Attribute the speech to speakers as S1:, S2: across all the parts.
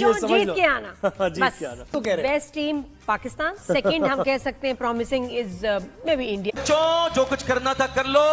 S1: जो जीत के आना
S2: जीत
S1: बस
S2: के आना तो कह रहे हैं।
S1: बेस्ट टीम पाकिस्तान, सेकंड हम कह सकते हैं promising is may be India.
S3: जो कुछ करना था कर लो,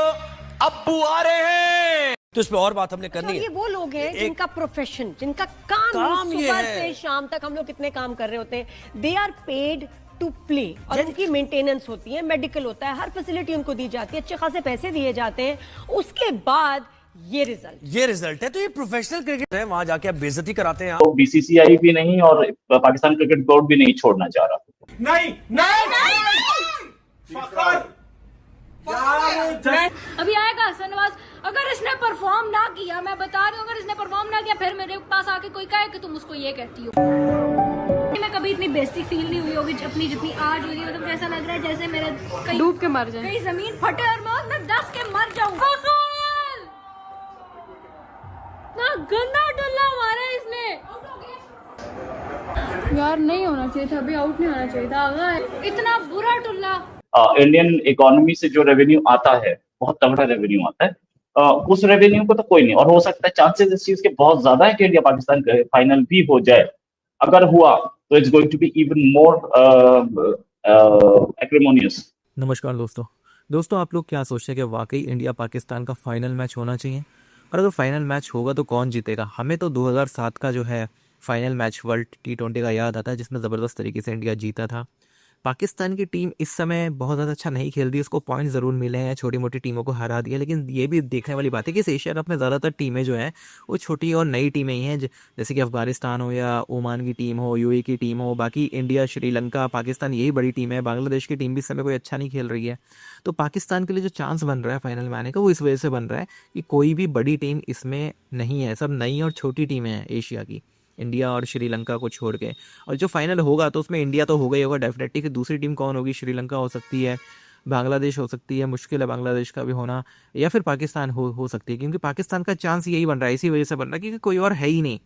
S3: अब्बू आ रहे हैं।
S2: तो इस पे और बात हमने करनी
S1: ये
S2: है।
S1: वो लोग हैं जिनका प्रोफेशन, जिनका काम
S2: काम ये
S1: सुबह
S2: है।
S1: से शाम तक हम लोग कितने काम कर रहे होते हैं, they are paid to play, और उनकी मेंटेनेंस होती है, मेडिकल होता है, हर फैसिलिटी उनको दी जाती है, अच्छे खासे पैसे दिए जाते हैं, उसके बाद ये रिजल्ट
S2: है। तो ये प्रोफेशनल क्रिकेट है, वहां जाके आप बेइज्जती कराते हैं।
S4: तो बीसीसीआई भी नहीं और पाकिस्तान क्रिकेट बोर्ड भी नहीं छोड़ना चाह रहा।
S3: नहीं
S5: अभी आएगा शहनवाज, अगर इसने परफॉर्म ना किया, मैं बता रही हूँ, अगर इसने परफॉर्म ना किया फिर मेरे पास आके कोई कहे कि तुम उसको ये कहती हो। मैं कभी इतनी बेइज्जती फील नहीं हुई होगी अपनी जितनी आज हुई है। मतलब ऐसा लग रहा है जैसे मेरे डूब के मर जाए, कहीं जमीन फटे और मैं 10 के मर जाऊँ। ना गंदा डल्ला मारा इसने यार, नहीं होना चाहिए था, अभी आउट नहीं होना चाहिए था। अगर इतना बुरा टुल्ला।
S4: इंडियन इकोनॉमी से जो रेवेन्यू आता है, बहुत तगड़ा रेवेन्यू आता है, उस रेवेन्यू को तो कोई नहीं, और हो सकता है चांसेस इस चीज के बहुत ज्यादा है कि इंडिया पाकिस्तान फाइनल भी हो जाए। अगर हुआ तो it's going to be even more acrimonious.
S6: नमस्कार दोस्तों, आप लोग क्या सोचते हैं कि वाकई इंडिया पाकिस्तान का फाइनल मैच होना चाहिए? और अगर फाइनल मैच होगा तो कौन जीतेगा? हमें तो 2007 का जो है फाइनल मैच वर्ल्ड T20 का याद आता है, जिसमें ज़बरदस्त तरीके से इंडिया जीता था। पाकिस्तान की टीम इस समय बहुत ज़्यादा अच्छा नहीं खेल रही, उसको पॉइंट ज़रूर मिले हैं, छोटी मोटी टीमों को हरा दिया, लेकिन ये भी देखने वाली बात है कि इस एशिया कप में ज़्यादातर टीमें जो हैं वो छोटी और नई टीमें ही हैं, जैसे कि अफगानिस्तान हो या ओमान की टीम हो, यूएई की टीम हो, बाकी इंडिया, श्रीलंका, पाकिस्तान यही बड़ी टीम है। बांग्लादेश की टीम भी इस समय कोई अच्छा नहीं खेल रही है। तो पाकिस्तान के लिए जो चांस बन रहा है फाइनल में आने का, वो इस वजह से बन रहा है कि कोई भी बड़ी टीम इसमें नहीं है, सब नई और छोटी टीमें हैं एशिया की, इंडिया और श्रीलंका को छोड़ के। और जो फाइनल होगा तो उसमें इंडिया तो होगा ही होगा डेफिनेटली, कि दूसरी टीम कौन होगी? श्रीलंका हो सकती है, बांग्लादेश हो सकती है, मुश्किल है बांग्लादेश का भी होना, या फिर पाकिस्तान हो सकती है, क्योंकि पाकिस्तान का चांस यही बन रहा है, इसी वजह से बन रहा है क्योंकि कोई और है ही नहीं,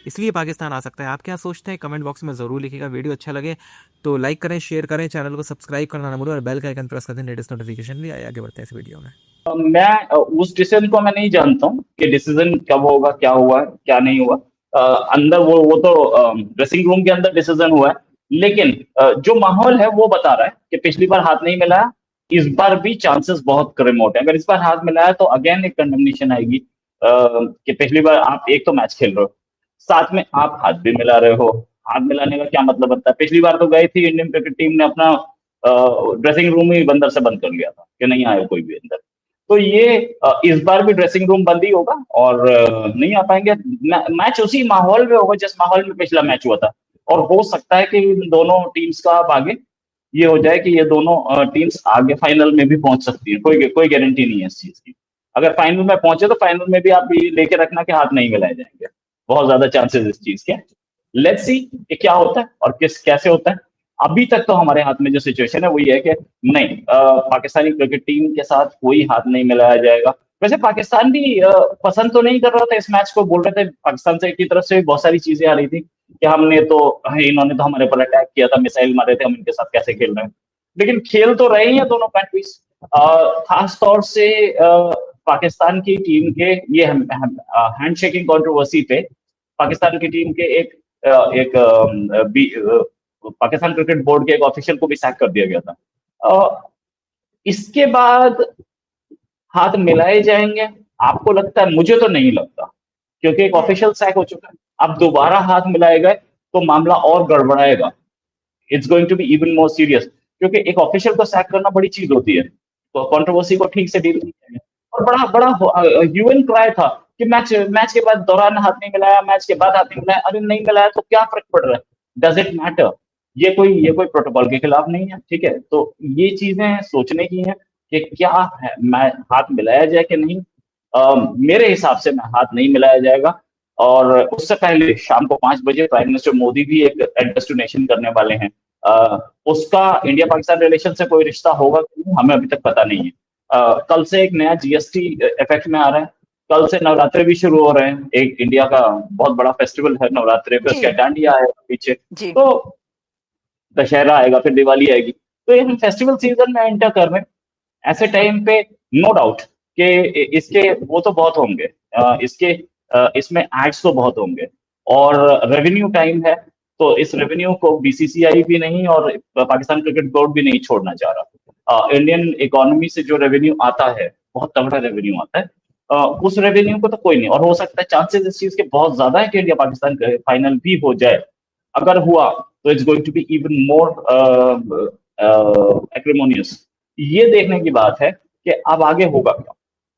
S6: इसलिए पाकिस्तान आ सकता है। आप क्या सोचते हैं कमेंट बॉक्स में ज़रूर लिखिएगा। वीडियो अच्छा लगे तो लाइक करें, शेयर करें, चैनल को सब्सक्राइब करना ना भूलें और बेल का आइकन प्रेस कर दें लेटेस्ट नोटिफिकेशन लिए। आगे बढ़ते हैं इस वीडियो में।
S4: मैं उस डिसीजन को मैं नहीं जानता हूँ कि डिसीजन कब होगा, क्या हुआ क्या नहीं हुआ। अंदर वो तो ड्रेसिंग रूम के अंदर डिसीजन हुआ है, लेकिन जो माहौल है वो बता रहा है कि पिछली बार हाथ नहीं मिलाया, इस बार भी चांसेस बहुत रिमोट है। अगर इस बार हाथ मिलाया तो अगेन एक कंडेमनेशन आएगी कि पिछली बार आप एक तो मैच खेल रहे हो, साथ में आप हाथ भी मिला रहे हो। हाथ मिलाने का क्या मतलब बनता है? पिछली बार तो गई थी इंडियन क्रिकेट टीम ने अपना ड्रेसिंग रूम ही बंदर से बंद कर लिया था कि नहीं आए कोई भी अंदर। तो ये इस बार भी ड्रेसिंग रूम बंद ही होगा और नहीं आ पाएंगे। मैच उसी माहौल में होगा जिस माहौल में पिछला मैच हुआ था, और हो सकता है कि इन दोनों टीम्स का अब आगे ये हो जाए कि ये दोनों टीम्स आगे फाइनल में भी पहुंच सकती है। कोई गारंटी नहीं है इस चीज की। अगर फाइनल में पहुंचे तो फाइनल में भी आप ये लेके रखना कि हाथ नहीं मिलाए जाएंगे, बहुत ज्यादा चांसेस इस चीज के। लेट्स सी कि क्या होता है और कैसे होता है। अभी तक तो हमारे हाथ में जो सिचुएशन है वो ये है कि नहीं, पाकिस्तानी क्रिकेट टीम के साथ कोई हाथ नहीं मिलाया जाएगा। वैसे पाकिस्तान भी पसंद तो नहीं कर रहा था इस मैच को, बोल रहे थे पाकिस्तान से की तरफ से बहुत सारी चीजें आ रही थी कि इन्होंने तो हमारे पर अटैक किया था, मिसाइल मारे थे, हम इनके साथ कैसे खेल रहे हैं। लेकिन खेल तो रहे हैं दोनों कंट्रीज। खास तौर से पाकिस्तान की टीम के ये हैंड शेकिंग कंट्रोवर्सी पे पाकिस्तान की टीम के एक पाकिस्तान क्रिकेट बोर्ड के एक ऑफिशियल को भी सैक कर दिया गया था। इसके बाद हाथ मिलाए जाएंगे, आपको लगता है? मुझे तो नहीं लगता, क्योंकि एक ऑफिशियल सैक हो चुका है। अब दोबारा हाथ मिलाए गए तो मामला और गड़बड़ाएगा। It's going to be even more serious, क्योंकि एक ऑफिशियल को सैक करना बड़ी चीज होती है, तो कंट्रोवर्सी को ठीक से डील नहीं किया गया। और बड़ा ह्यूमन क्राई था कि मैच के बाद दौरान हाथ नहीं मिलाया, मैच के बाद हाथ नहीं मिलाया। अरे नहीं मिलाया तो क्या फर्क पड़ रहा है? Does it matter? ये कोई प्रोटोकॉल के खिलाफ नहीं है, ठीक है? तो ये चीजें सोचने की हैं कि क्या है, मैं हाथ मिलाया जाए कि नहीं। मेरे हिसाब से मैं हाथ नहीं मिलाया जाएगा। और उससे पहले शाम को 5 बजे प्राइम मिनिस्टर मोदी भी एक एड्रेस टू नेशन करने वाले हैं। उसका इंडिया पाकिस्तान रिलेशन से कोई रिश्ता होगा कि नहीं, हमें अभी तक पता नहीं है। कल से एक नया जीएसटी इफेक्ट में आ रहा है, कल से नवरात्रे भी शुरू हो रहे हैं। एक इंडिया का बहुत बड़ा फेस्टिवल है नवरात्रे पे, उसका डांडिया है पीछे, तो दशहरा आएगा, फिर दिवाली आएगी। तो ये हम फेस्टिवल सीजन में एंटर कर रहे हैं। ऐसे टाइम पे नो डाउट कि इसके वो तो बहुत होंगे, इसमें एड्स तो बहुत होंगे, और रेवेन्यू टाइम है, तो इस रेवेन्यू को बीसीसीआई भी नहीं और पाकिस्तान क्रिकेट बोर्ड भी नहीं छोड़ना चाह रहा। इंडियन इकोनॉमी से जो रेवेन्यू आता है, बहुत तगड़ा रेवेन्यू आता है, उस रेवेन्यू को तो कोई नहीं, और हो सकता है चांसेस इस चीज के बहुत ज्यादा है कि इंडिया पाकिस्तान फाइनल भी हो जाए। अगर हुआ तो it's going to be even more acrimonious. ये देखने की बात है कि अब आगे होगा क्या।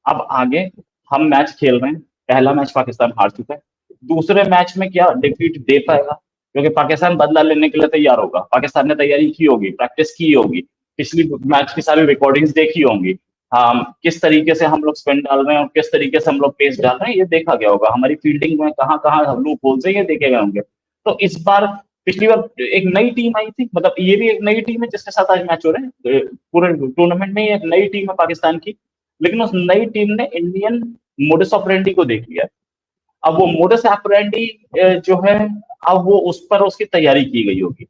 S4: अब आगे हम मैच खेल रहे हैं, पहला मैच पाकिस्तान हार चुका है, दूसरे मैच में क्या डिफीट दे पाएगा, क्योंकि पाकिस्तान बदला लेने के लिए तैयार होगा। पाकिस्तान ने तैयारी की होगी, प्रैक्टिस की होगी, पिछली मैच की सारी रिकॉर्डिंग्स देखी होंगी, किस तरीके से हम लोग स्पिन डाल रहे हैं और किस तरीके से हम लोग पेस डाल रहे हैं, ये देखा गया होगा। हमारी फील्डिंग में कहाँ कहाँ लूप होल्स है, ये देखे गए होंगे। तो इस बार, पिछली बार एक नई टीम आई थी, मतलब ये भी एक नई टीम है जिसके साथ आज मैच हो रहे हैं, पूरे टूर्नामेंट में एक नई टीम है पाकिस्तान की, लेकिन उस नई टीम ने इंडियन मोडस ऑपरेंडी को देख लिया। अब वो मोडस ऑपरेंडी जो है, अब वो उस पर उसकी तैयारी की गई होगी।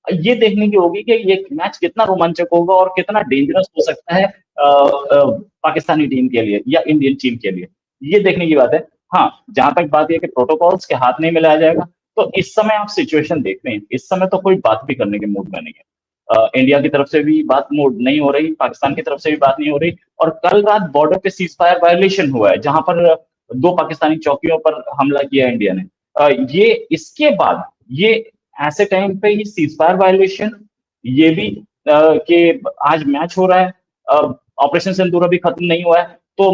S4: ये देखने की होगी कि ये मैच कितना रोमांचक होगा और कितना डेंजरस हो सकता है पाकिस्तानी टीम के लिए या इंडियन टीम के लिए, ये देखने की बात है। हाँ, जहां तक बात यह कि प्रोटोकॉल्स के हाथ नहीं मिलाया जाएगा, तो इस समय आप सिचुएशन देख रहे हैं, इस समय तो कोई बात भी करने के मूड में नहीं है। इंडिया की तरफ से भी बात मूड नहीं हो रही, पाकिस्तान की तरफ से भी बात नहीं हो रही। और कल रात बॉर्डर पे सीज फायर वायलेशन हुआ है, जहां पर 2 पाकिस्तानी चौकियों पर हमला किया इंडिया ने। ये इसके बाद, ये ऐसे टाइम पे ये सीज फायर वायलेशन, ये भी कि आज मैच हो रहा है, ऑपरेशन सिंदूर अभी खत्म नहीं हुआ है, तो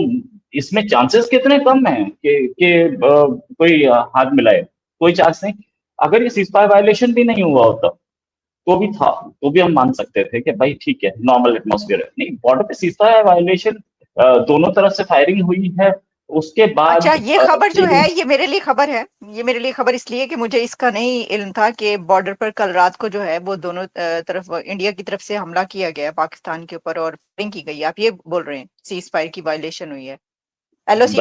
S4: इसमें चांसेस कितने कम हैं कि कोई हाथ मिलाए, कोई चांस नहीं। अगर ये सीज फायर वायलेशन भी नहीं हुआ होता तो भी था, तो भी हम मान सकते थे कि भाई ठीक है, नॉर्मल एटमॉस्फेयर है। नहीं, बॉर्डर पे सीज फायर वायलेशन, दोनों तरफ से फायरिंग हुई है, उसके बाद
S7: अच्छा, ये खबर जो है, ये मेरे लिए खबर है, ये मेरे लिए खबर इसलिए कि मुझे इसका नहीं इल्म था कि बॉर्डर पर कल रात को जो है वो दोनों तरफ, इंडिया की तरफ से हमला किया गया है पाकिस्तान के ऊपर और फायरिंग की गई है। आप ये बोल रहे हैं सीज फायर की वायलेशन हुई है? एलओसी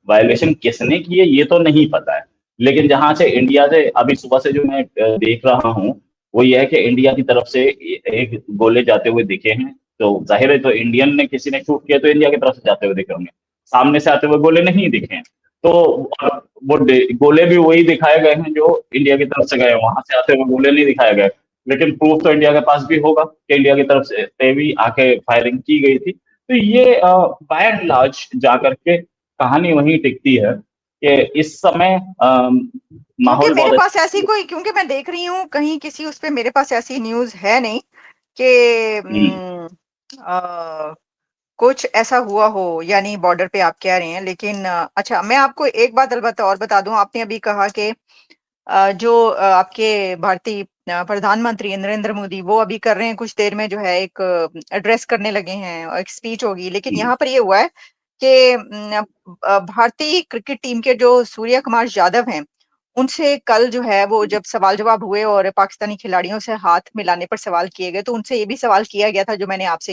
S4: वायलेशन किसने की है ये तो नहीं पता है, लेकिन जहां से इंडिया से अभी सुबह से जो मैं देख रहा हूँ, वो ये है कि इंडिया की तरफ से एक गोले जाते हुए दिखे हैं, तो जाहिर है, तो इंडियन ने किसी ने शूट किया तो इंडिया की तरफ से जाते हुए दिखे होंगे, सामने से आते हुए गोले नहीं दिखे हैं। तो वो गोले भी वही दिखाए गए हैं जो इंडिया की तरफ से गए, वहां से आते हुए गोले नहीं दिखाए गए, लेकिन प्रूफ तो इंडिया के पास भी होगा कि इंडिया की तरफ से भी आके फायरिंग की गई थी। तो ये बाय एंड लार्ज जाकर के कहानी वहीं टिकती है कि इस समय माहौल
S7: मेरे पास ऐसी कोई, क्योंकि मैं देख रही हूँ कहीं किसी उस पे, मेरे पास ऐसी न्यूज है नहीं कि कुछ ऐसा हुआ हो, यानी बॉर्डर पे आप कह रहे हैं। लेकिन अच्छा, मैं आपको एक बात अलबत्ता और बता दूं, आपने अभी कहा कि जो आपके भारतीय प्रधानमंत्री नरेंद्र मोदी, वो अभी कर रहे हैं, कुछ देर में जो है एक एड्रेस करने लगे हैं, एक स्पीच होगी। लेकिन यहाँ पर ये हुआ है कि भारतीय क्रिकेट टीम के जो सूर्य कुमार यादव हैं, उनसे कल जो है वो जब सवाल जवाब हुए और पाकिस्तानी खिलाड़ियों से हाथ मिलाने पर सवाल किए गए, तो उनसे ये भी सवाल किया गया था जो मैंने आपसे